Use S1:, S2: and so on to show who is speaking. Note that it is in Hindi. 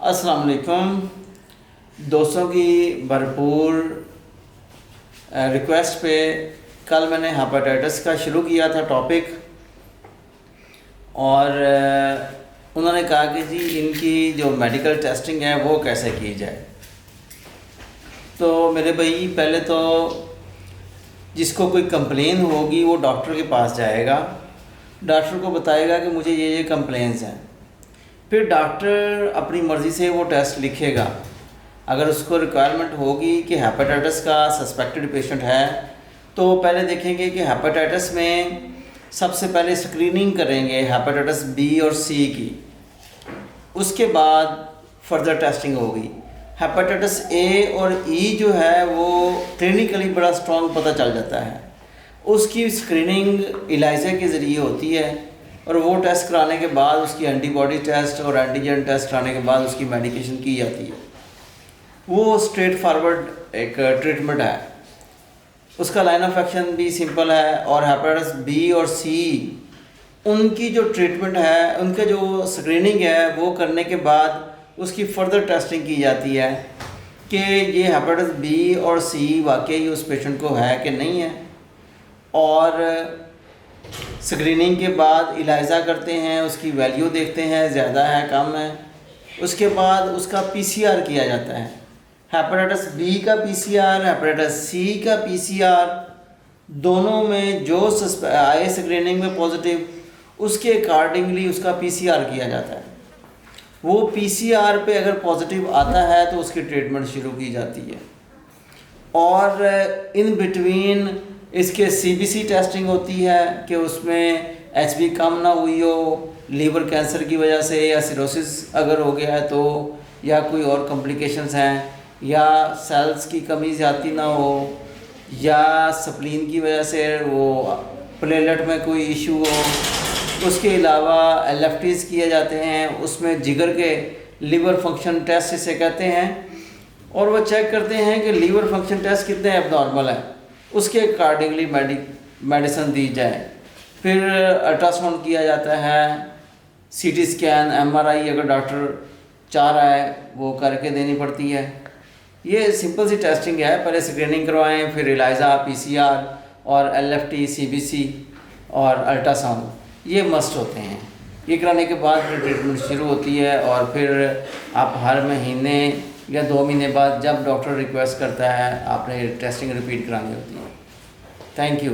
S1: अस्सलाम वालेकुम दोस्तों की भरपूर रिक्वेस्ट पे कल मैंने हेपेटाइटिस का शुरू किया था टॉपिक और उन्होंने कहा कि जी इनकी जो मेडिकल टेस्टिंग है वो कैसे की जाए। तो मेरे भाई पहले तो जिसको कोई कंप्लेन होगी वो डॉक्टर के पास जाएगा, डॉक्टर को बताएगा कि मुझे ये कंप्लेंट्स हैं। फिर डॉक्टर अपनी मर्ज़ी से वो टेस्ट लिखेगा। अगर उसको रिक्वायरमेंट होगी कि हेपेटाइटिस का सस्पेक्टेड पेशेंट है तो पहले देखेंगे कि हेपेटाइटिस में सबसे पहले स्क्रीनिंग करेंगे हेपेटाइटिस बी और सी की, उसके बाद फर्दर टेस्टिंग होगी। हेपेटाइटिस ए और ई जो है वो क्लिनिकली बड़ा स्ट्रॉन्ग पता चल जाता है, उसकी स्क्रीनिंग इलाइजा के ज़रिए होती है और वो टेस्ट कराने के बाद उसकी एंटीबॉडी टेस्ट और एंटीजन टेस्ट कराने के बाद उसकी मेडिकेशन की जाती है। वो स्ट्रेट फारवर्ड एक ट्रीटमेंट है, उसका लाइन ऑफ एक्शन भी सिंपल है। और हेपेटाइटिस बी और सी उनकी जो ट्रीटमेंट है, उनका जो स्क्रीनिंग है वो करने के बाद उसकी फर्दर टेस्टिंग की जाती है कि ये हेपेटाइटिस बी और सी वाकई उस पेशेंट को है कि नहीं है। और स्क्रीनिंग के बाद इलाइजा करते हैं, उसकी वैल्यू देखते हैं ज़्यादा है कम है, उसके बाद उसका पीसीआर किया जाता है। हेपेटाइटिस बी का पीसीआर, हेपेटाइटिस सी का पीसीआर, दोनों में जो आए स्क्रीनिंग में पॉजिटिव उसके अकॉर्डिंगली उसका पीसीआर किया जाता है। वो पीसीआर पे अगर पॉजिटिव आता है तो उसकी ट्रीटमेंट शुरू की जाती है। और इन बिटवीन इसके सीबीसी टेस्टिंग होती है कि उसमें एचबी कम ना हुई हो लीवर कैंसर की वजह से, या सिरोसिस अगर हो गया है तो, या कोई और कॉम्प्लिकेशंस हैं, या सेल्स की कमी ज़्यादा ना हो, या स्प्लीन की वजह से वो प्लेटलेट में कोई इशू हो। उसके अलावा एलएफटीज़ किए जाते हैं, उसमें जिगर के लीवर फंक्शन टेस्ट इसे कहते हैं, और वो चेक करते हैं कि लीवर फंक्शन टेस्ट कितने एबनॉर्मल है, उसके अकॉर्डिंगली मेडिसिन दी जाए। फिर अल्ट्रासाउंड किया जाता है, सीटी स्कैन, एमआरआई अगर डॉक्टर चाह रहा है वो करके देनी पड़ती है। ये सिंपल सी टेस्टिंग है, पहले स्क्रीनिंग करवाएं, फिर इलाइजा, पीसीआर और एलएफटी, सीबीसी और अल्ट्रासाउंड ये मस्ट होते हैं। ये कराने के बाद फिर ट्रीटमेंट शुरू होती है और फिर आप हर महीने या 2 महीने बाद जब डॉक्टर रिक्वेस्ट करता है आपने टेस्टिंग रिपीट करानी होती है। Thank you.